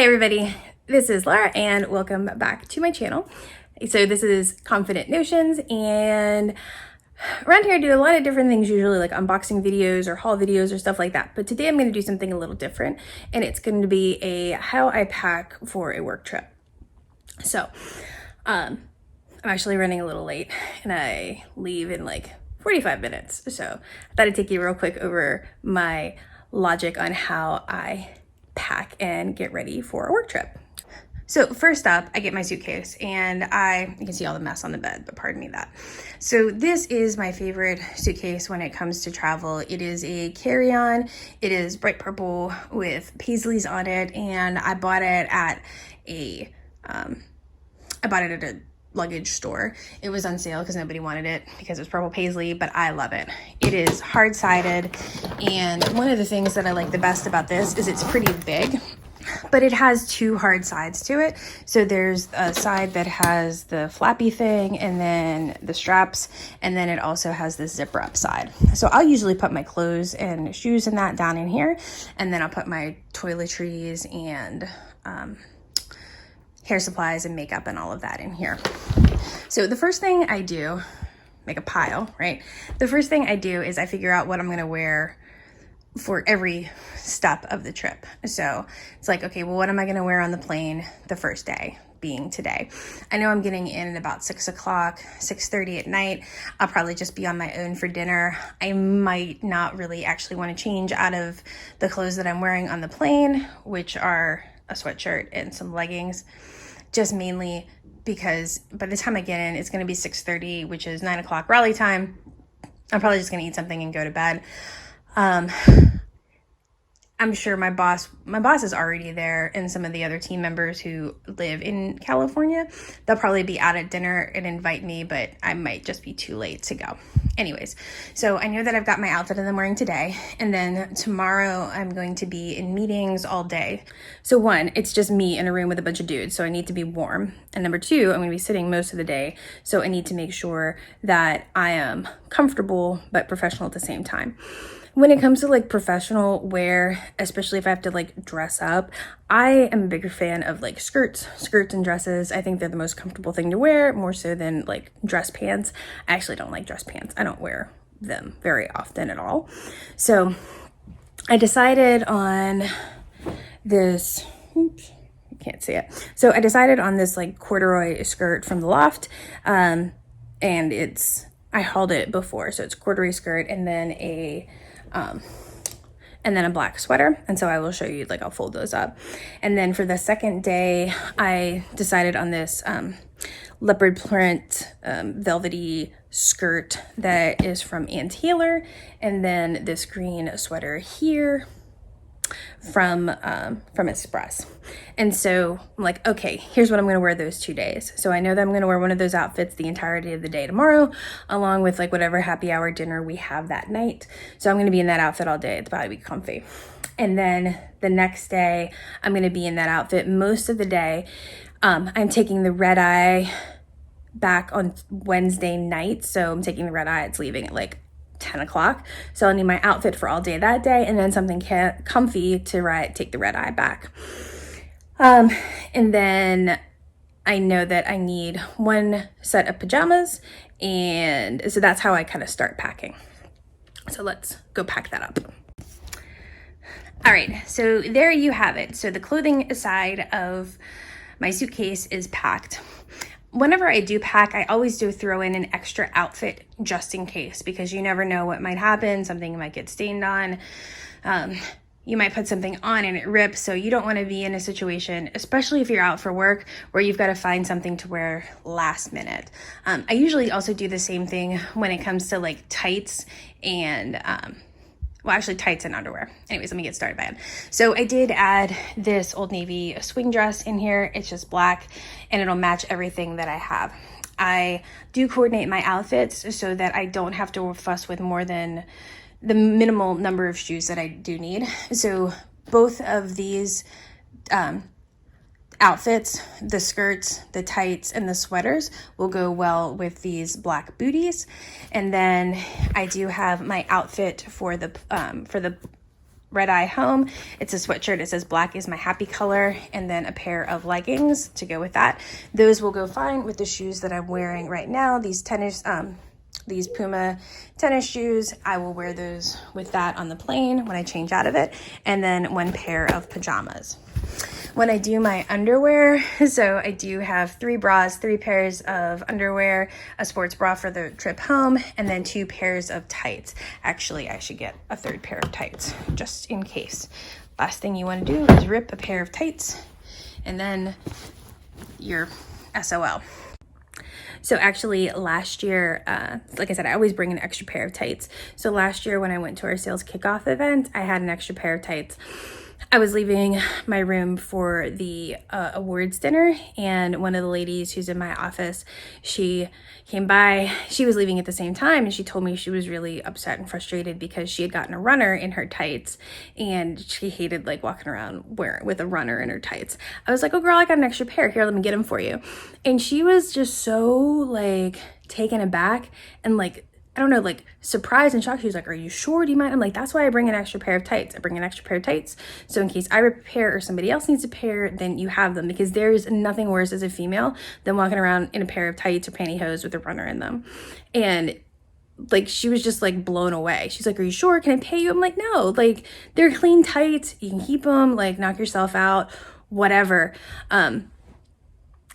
Hey everybody, this is Laura and welcome back to my channel. So this is Confident Notions, and around here I do a lot of different things, usually like unboxing videos or haul videos or stuff like that. But today I'm going to do something a little different, and it's going to be a how I pack for a work trip. So I'm actually running a little late and I leave in like 45 minutes. So I thought I'd take you real quick over my logic on how I pack and get ready for a work trip. So first up, I get my suitcase, and you can see all the mess on the bed, but pardon me that. So this is my favorite suitcase when it comes to travel. It is a carry-on. It is bright purple with paisleys on it, and I bought it at a luggage store. It was on sale because nobody wanted it because it was purple paisley, but I love it. It is hard-sided, and one of the things that I like the best about this is it's pretty big, but it has two hard sides to it. So there's a side that has the flappy thing and then the straps, and then it also has this zipper up side. So I'll usually put my clothes and shoes and that down in here, and then I'll put my toiletries and hair supplies and makeup and all of that in here. So the first thing I do, make a pile, right? The first thing I do is I figure out what I'm gonna wear for every step of the trip. So it's like, okay, well, what am I gonna wear on the plane the first day, being today? I know I'm getting in at about 6 o'clock, 6:30 at night. I'll probably just be on my own for dinner. I might not really actually wanna change out of the clothes that I'm wearing on the plane, which are a sweatshirt and some leggings, just mainly because by the time I get in, it's going to be 6:30, which is 9 o'clock Raleigh time. I'm probably just going to eat something and go to bed. I'm sure my boss is already there, and some of the other team members who live in California, they'll probably be out at dinner and invite me, but I might just be too late to go. Anyways, so I know that I've got my outfit that I'm wearing today, and then tomorrow I'm going to be in meetings all day. So one, it's just me in a room with a bunch of dudes, so I need to be warm. And number two, I'm going to be sitting most of the day, so I need to make sure that I am comfortable but professional at the same time. When it comes to like professional wear, especially if I have to like dress up, I am a bigger fan of like skirts and dresses. I think they're the most comfortable thing to wear, more so than like dress pants. I actually don't like dress pants. I don't wear them very often at all. So I decided on this, oops, you can't see it. So I decided on this like corduroy skirt from the Loft, and I hauled it before. So it's corduroy skirt and then a black sweater. And so I will show you, like I'll fold those up. And then for the second day, I decided on this leopard print velvety skirt that is from Ann Taylor. And then this green sweater here from Express. And so I'm like, okay, here's what I'm going to wear those 2 days. So I know that I'm going to wear one of those outfits the entirety of the day tomorrow, along with like whatever happy hour dinner we have that night. So I'm going to be in that outfit all day. It's about to be comfy. And then the next day, I'm going to be in that outfit most of the day. I'm taking the red eye back on Wednesday night. So I'm taking the red eye. It's leaving at like 10 o'clock. So I'll need my outfit for all day that day, and then something comfy to take the red eye back. And then I know that I need one set of pajamas, and so that's how I kind of start packing. So let's go pack that up. All right, so there you have it. So the clothing side of my suitcase is packed. Whenever I do pack, I always do throw in an extra outfit just in case, because you never know what might happen. Something might get stained on. You might put something on and it rips. So you don't want to be in a situation, especially if you're out for work, where you've got to find something to wear last minute. I usually also do the same thing when it comes to like tights and tights and underwear. Anyways, let me get started by it. So I did add this Old Navy swing dress in here. It's just black and it'll match everything that I have. I do coordinate my outfits so that I don't have to fuss with more than the minimal number of shoes that I do need. So both of these outfits, the skirts, the tights, and the sweaters will go well with these black booties. And then I do have my outfit for the Red Eye Home. It's a sweatshirt. It says black is my happy color, and then a pair of leggings to go with that. Those will go fine with the shoes that I'm wearing right now. These Puma tennis shoes, I will wear those with that on the plane when I change out of it, and then one pair of pajamas. When I do my underwear, so I do have 3 bras, 3 pairs of underwear, a sports bra for the trip home, and then 2 pairs of tights. Actually, I should get a 3rd pair of tights just in case. Last thing you want to do is rip a pair of tights, and then you're SOL. So actually last year, like I said, I always bring an extra pair of tights. So last year when I went to our sales kickoff event, I had an extra pair of tights. I was leaving my room for the awards dinner, and one of the ladies who's in my office, she came by. She was leaving at the same time, and she told me she was really upset and frustrated because she had gotten a runner in her tights, and she hated like walking around with a runner in her tights. I was like, oh girl, I got an extra pair. Here, let me get them for you. And she was just so like taken aback and like, I don't know, like surprised and shocked. She was like, are you sure? Do you mind? I'm like, that's why I bring an extra pair of tights. I bring an extra pair of tights. So in case I rip a pair or somebody else needs a pair, then you have them, because there's nothing worse as a female than walking around in a pair of tights or pantyhose with a runner in them. And like, she was just like blown away. She's like, are you sure? Can I pay you? I'm like, no, like they're clean tights. You can keep them, like knock yourself out, whatever.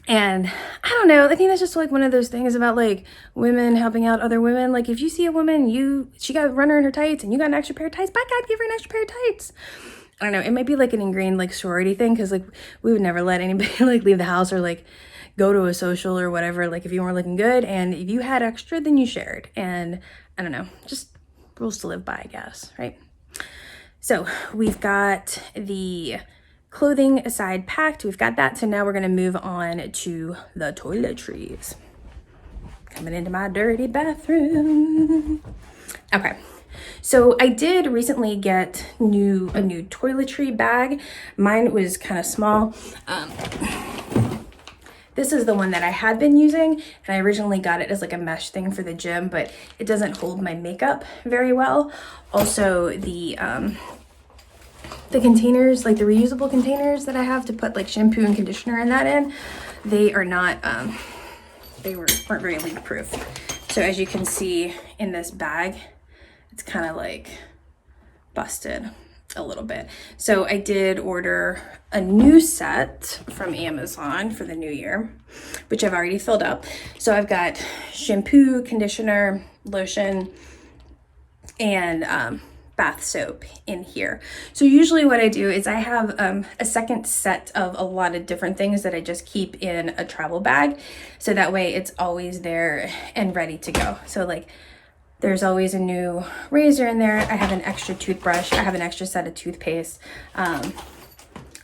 And I don't know, I think that's just like one of those things about like women helping out other women. Like if you see a woman, she got a runner in her tights and you got an extra pair of tights, by God, give her an extra pair of tights. I don't know, it might be like an ingrained like sorority thing, because like we would never let anybody like leave the house or like go to a social or whatever, like if you weren't looking good and if you had extra, then you shared. And I don't know, just rules to live by, I guess, right? So we've got the clothing aside packed, we've got that. So now we're gonna move on to the toiletries. Coming into my dirty bathroom. Okay, so I did recently get a new toiletry bag. Mine was kind of small. This is the one that I had been using, and I originally got it as like a mesh thing for the gym, but it doesn't hold my makeup very well. Also, the containers, like the reusable containers that I have to put like shampoo and conditioner and that in, they are not, they weren't very leak proof. So as you can see in this bag, it's kind of like busted a little bit. So I did order a new set from Amazon for the new year, which I've already filled up. So I've got shampoo, conditioner, lotion, and bath soap in here. So usually what I do is I have a second set of a lot of different things that I just keep in a travel bag. So that way it's always there and ready to go. So like there's always a new razor in there. I have an extra toothbrush. I have an extra set of toothpaste.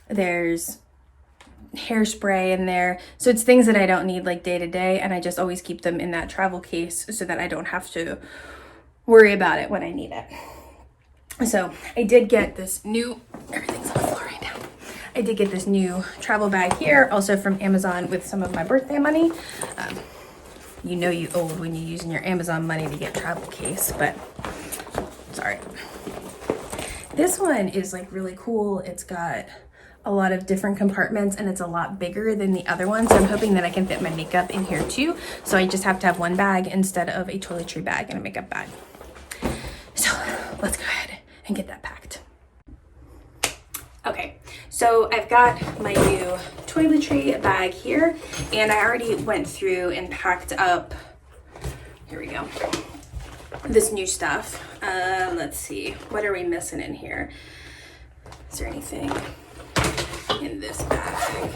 There's hairspray in there. So it's things that I don't need like day to day, and I just always keep them in that travel case so that I don't have to worry about it when I need it. So I did get this new, everything's on the floor right now. I did get this new travel bag here, also from Amazon with some of my birthday money. You know you old when you're using your Amazon money to get travel case, but sorry. This one is like really cool. It's got a lot of different compartments and it's a lot bigger than the other one. So I'm hoping that I can fit my makeup in here too. So I just have to have one bag instead of a toiletry bag and a makeup bag. So let's go ahead and get that packed. Okay, so I've got my new toiletry bag here, and I already went through and packed up, here we go, this new stuff. Let's see, what are we missing in here? Is there anything in this bag?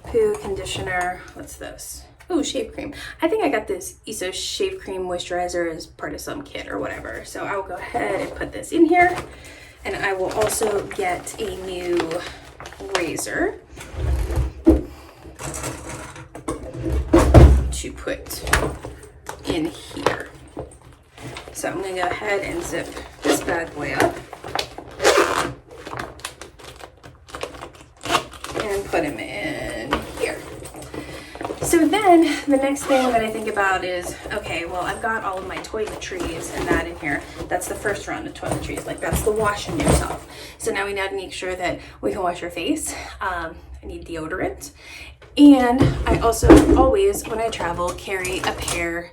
Poo, conditioner, what's this? Oh, shave cream. I think I got this Iso shave cream moisturizer as part of some kit or whatever. So I will go ahead and put this in here. And I will also get a new razor to put in here. So I'm gonna go ahead and zip this bad boy up and put him in here. So So then the next thing that I think about is, okay, well, I've got all of my toiletries and that in here. That's the first round of toiletries. Like, that's the washing yourself. So now we need to make sure that we can wash our face. I need deodorant. And I also always, when I travel, carry a pair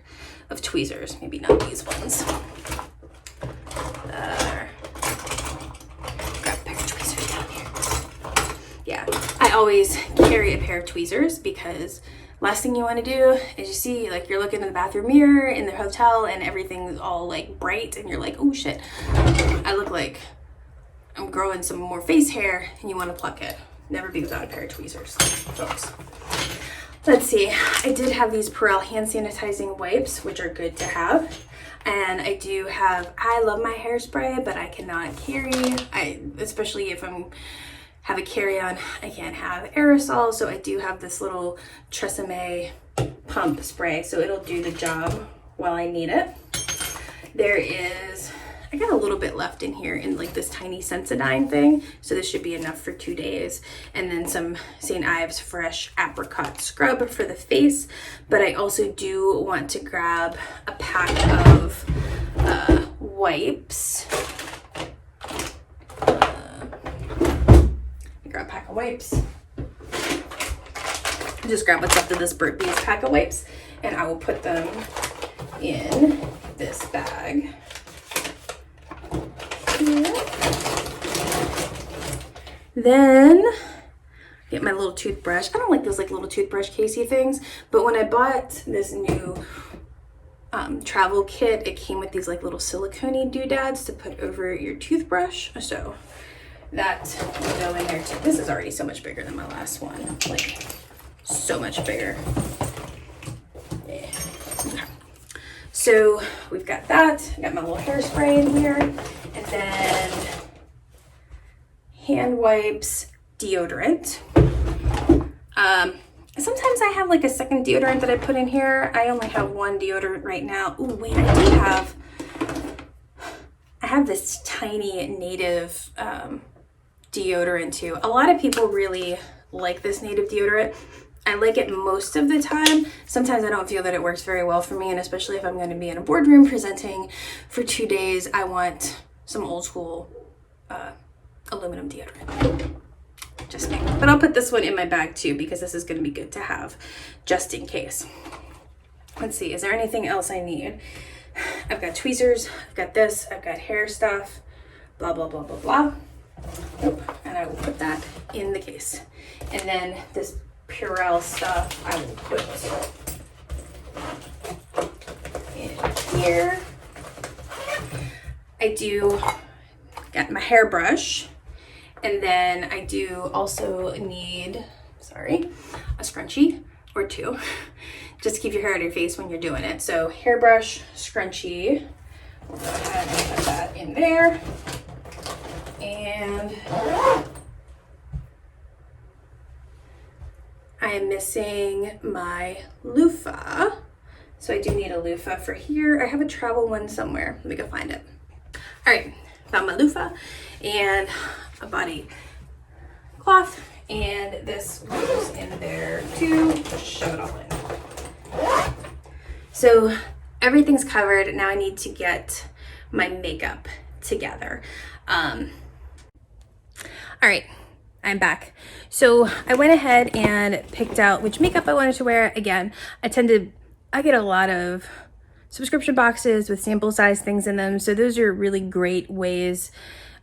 of tweezers. Maybe not these ones. Grab a pair of tweezers down here. Yeah, I always carry a pair of tweezers because last thing you want to do is you see, like, you're looking in the bathroom mirror in the hotel and everything's all like bright and you're like, oh shit, I look like I'm growing some more face hair, and you want to pluck it. Never be without a pair of tweezers, folks. Let's see, I did have these Purell hand sanitizing wipes, which are good to have. And I do have, I love my hairspray, but I cannot carry, especially if have a carry-on, I can't have aerosol, so I do have this little Tresemme pump spray, so it'll do the job while I need it. There is, I got a little bit left in here in like this tiny Sensodyne thing, so this should be enough for 2 days. And then some St. Ives Fresh Apricot Scrub for the face, but I also do want to grab a pack of wipes. Grab a pack of wipes. Just grab what's left of this Burt's Bees pack of wipes, and I will put them in this bag here. Then get my little toothbrush. I don't like those like little toothbrush casey things, but when I bought this new travel kit, it came with these like little silicone doodads to put over your toothbrush, so that will go in there too. This is already so much bigger than my last one, like so much bigger. Yeah. Okay. So we've got that. I got my little hairspray in here, and then hand wipes, deodorant. Sometimes I have like a second deodorant that I put in here. I only have one deodorant right now. Oh wait, I have this tiny Native deodorant too. A lot of people really like this Native deodorant. I like it most of the time. Sometimes I don't feel that it works very well for me, and especially if I'm going to be in a boardroom presenting for 2 days, I want some old school aluminum deodorant. Just me. But I'll put this one in my bag too, because this is going to be good to have just in case. Let's see, is there anything else I need? I've got tweezers, I've got this, I've got hair stuff, blah, blah, blah, blah, blah. And I will put that in the case. And then this Purell stuff I will put in here. I do got my hairbrush, and then I do also need, a scrunchie or two, just to keep your hair out of your face when you're doing it. So hairbrush, scrunchie, we'll go ahead and put that in there. And I am missing my loofah. So I do need a loofah for here. I have a travel one somewhere. Let me go find it. All right, found my loofah and a body cloth, and this goes in there too. Just shove it all in. So everything's covered. Now I need to get my makeup together. All right, I'm back. So I went ahead and picked out which makeup I wanted to wear. Again, I get a lot of subscription boxes with sample size things in them. So those are really great ways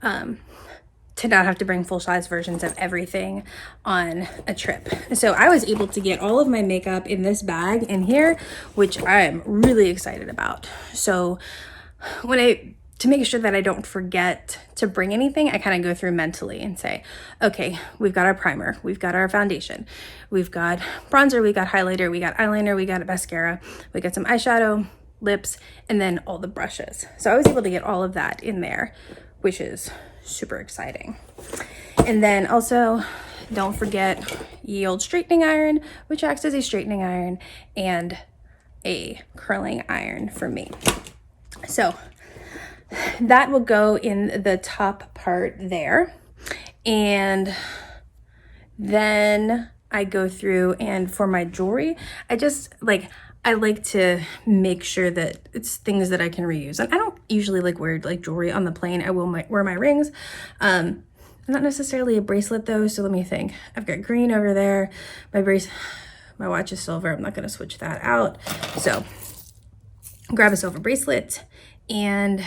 to not have to bring full size versions of everything on a trip. So I was able to get all of my makeup in this bag in here, which I'm really excited about. So to make sure that I don't forget to bring anything, I kind of go through mentally and say, okay, we've got our primer, we've got our foundation, we've got bronzer, we got highlighter, we got eyeliner, we got mascara, we got some eyeshadow, lips, and then all the brushes. So I was able to get all of that in there, which is super exciting. And then also, don't forget ye old straightening iron, which acts as a straightening iron and a curling iron for me. So that will go in the top part there. And then I go through, and for my jewelry, I like to make sure that it's things that I can reuse. And I don't usually like wear like jewelry on the plane. I will wear my rings. Not necessarily a bracelet though, so let me think. I've got green over there. My watch is silver. I'm not gonna switch that out. So grab a silver bracelet and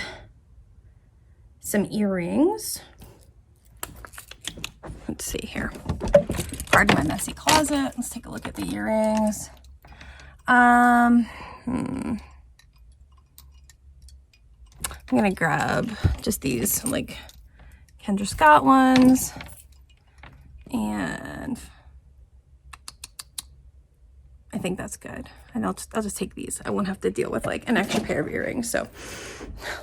some earrings. Let's see here. Pardon my messy closet. Let's take a look at the earrings. I'm gonna grab just these like Kendra Scott ones, and I think that's good. And I'll just take these. I won't have to deal with like an extra pair of earrings. So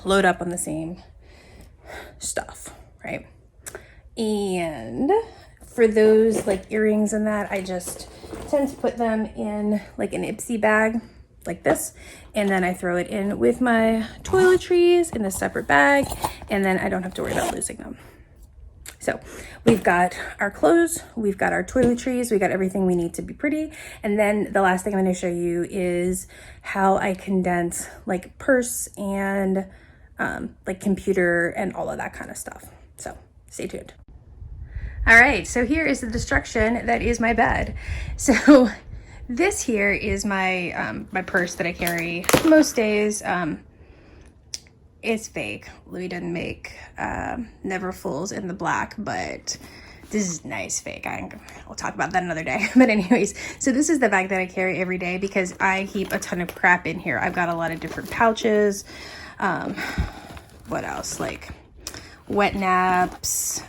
load up on the same stuff, right? And for those like earrings and that, I just tend to put them in like an Ipsy bag like this, and then I throw it in with my toiletries in a separate bag, and then I don't have to worry about losing them. So we've got our clothes, we've got our toiletries, we got everything we need to be pretty. And then the last thing I'm going to show you is how I condense like purse and like computer and all of that kind of stuff. So stay tuned. All right, so here is the destruction that is my bed. So this here is my my purse that I carry most days. It's fake. Louis doesn't make Neverfulls in the black, but this is nice fake. We'll talk about that another day. But anyways, so this is the bag that I carry every day because I keep a ton of crap in here. I've got a lot of different pouches. What else? Like wet naps,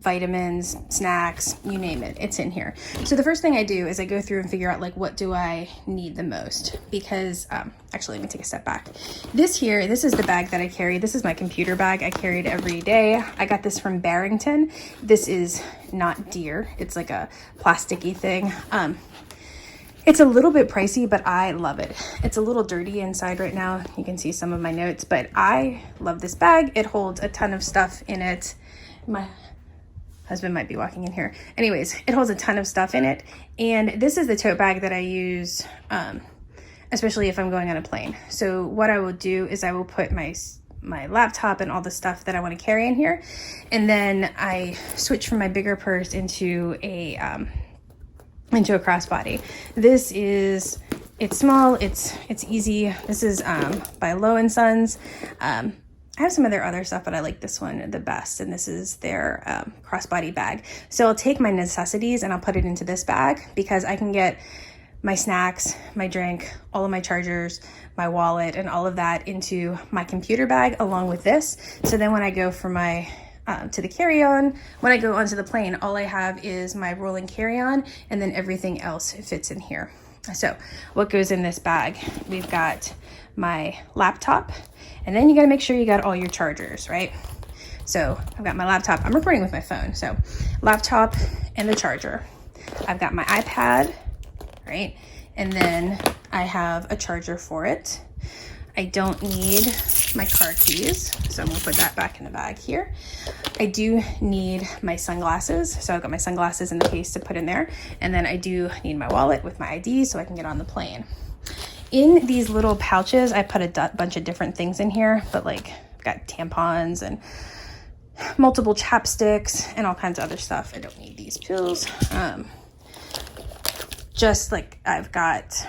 vitamins, snacks, you name it, it's in here. So the first thing I do is I go through and figure out like what do I need the most, because actually let me take a step back. This is the bag that I carry. This is my computer bag. I carry it every day. I got this from Barrington. This is not deer. It's like a plasticky thing. It's a little bit pricey, but I love it. It's a little dirty inside right now. You can see some of my notes, but I love this bag. It holds a ton of stuff in it. My husband might be walking in here. Anyways, it holds a ton of stuff in it. And this is the tote bag that I use, especially if I'm going on a plane. So what I will do is I will put my laptop and all the stuff that I want to carry in here. And then I switch from my bigger purse into a crossbody. It's small, it's easy. This is by Low & Sons. I have some of their other stuff, but I like this one the best, and this is their crossbody bag. So I'll take my necessities and I'll put it into this bag because I can get my snacks, my drink, all of my chargers, my wallet, and all of that into my computer bag along with this. So then when I go for my to the carry-on, when I go onto the plane, all I have is my rolling carry-on, and then everything else fits in here. So what goes in this bag? We've got my laptop, and then you got to make sure you got all your chargers, right? So I've got my laptop. I'm recording with my phone. So laptop and the charger. I've got my iPad, right? And then I have a charger for it. I don't need my car keys, so I'm gonna put that back in the bag here. I do need my sunglasses, so I've got my sunglasses in the case to put in there. And then I do need my wallet with my ID so I can get on the plane. In these little pouches, I put a bunch of different things in here, but like I've got tampons and multiple chapsticks and all kinds of other stuff. I don't need these pills. Just like I've got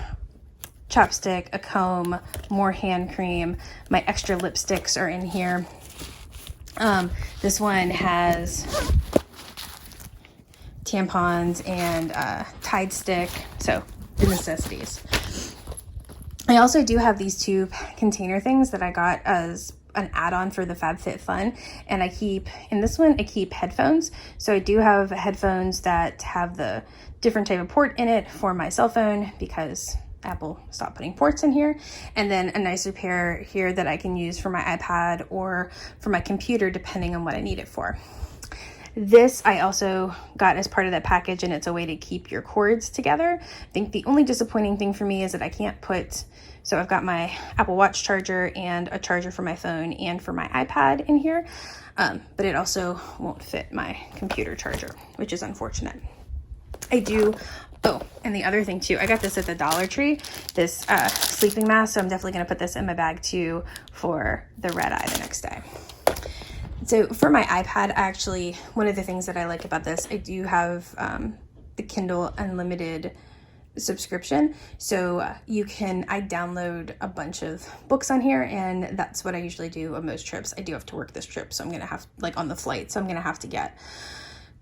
chapstick, a comb, more hand cream, my extra lipsticks are in here. This one has tampons and Tide stick, so the necessities. I also do have these two container things that I got as an add-on for the FabFitFun, and I keep headphones. So I do have headphones that have the different type of port in it for my cell phone because Apple stopped putting ports in here, and then a nicer pair here that I can use for my iPad or for my computer depending on what I need it for. This I also got as part of that package, and it's a way to keep your cords together. I think the only disappointing thing for me is that I can't put, so I've got my Apple Watch charger and a charger for my phone and for my iPad in here, but it also won't fit my computer charger, which is unfortunate. I do. Oh, and the other thing too, I got this at the Dollar Tree, this sleeping mask. So I'm definitely going to put this in my bag too for the red eye the next day. So for my iPad, actually, one of the things that I like about this, I do have the Kindle Unlimited subscription. So I download a bunch of books on here, and that's what I usually do on most trips. I do have to work this trip, so I'm going to have, like on the flight, so I'm going to have to get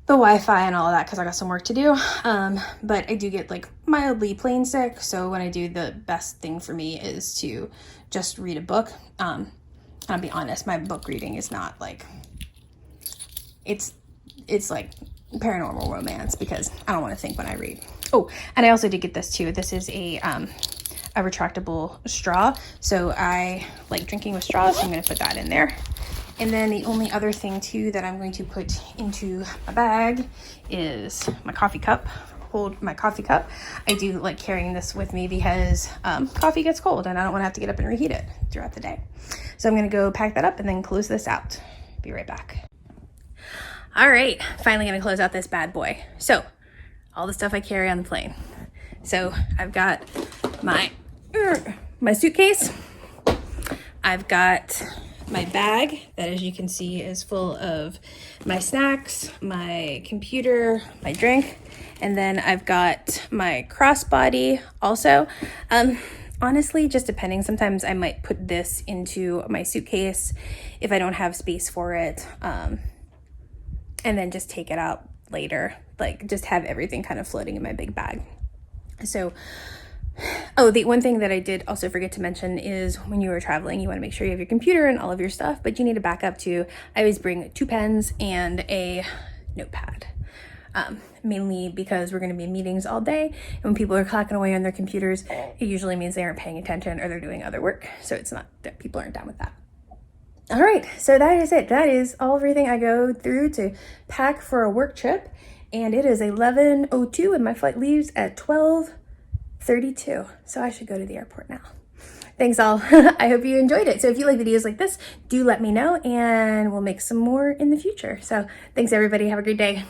the Wi-Fi and all of that because I got some work to do. But I do get like mildly plane sick. So when I do, the best thing for me is to just read a book. I'll be honest, my book reading is not like, it's like paranormal romance because I don't want to think when I read. Oh, and I also did get this too. This is a retractable straw. So I like drinking with straws, so I'm going to put that in there. And then the only other thing too that I'm going to put into my bag is my coffee cup. Hold my coffee cup. I do like carrying this with me because coffee gets cold and I don't want to have to get up and reheat it throughout the day. So I'm going to go pack that up and then close this out. Be right back. All right, finally going to close out this bad boy. So all the stuff I carry on the plane. So I've got my suitcase. I've got my bag that, as you can see, is full of my snacks, my computer, my drink, and then I've got my crossbody also. Honestly, just depending, sometimes I might put this into my suitcase if I don't have space for it, and then just take it out later, like just have everything kind of floating in my big bag. So oh, the one thing that I did also forget to mention is when you are traveling, you want to make sure you have your computer and all of your stuff, but you need a backup too. I always bring 2 pens and a notepad, mainly because we're going to be in meetings all day. And when people are clacking away on their computers, it usually means they aren't paying attention or they're doing other work. So it's not that people aren't down with that. All right, so that is it. That is everything I go through to pack for a work trip. And it is 11:02 and my flight leaves at 12:32. So I should go to the airport now. Thanks all. I hope you enjoyed it. So if you like videos like this, do let me know and we'll make some more in the future. So thanks everybody. Have a great day.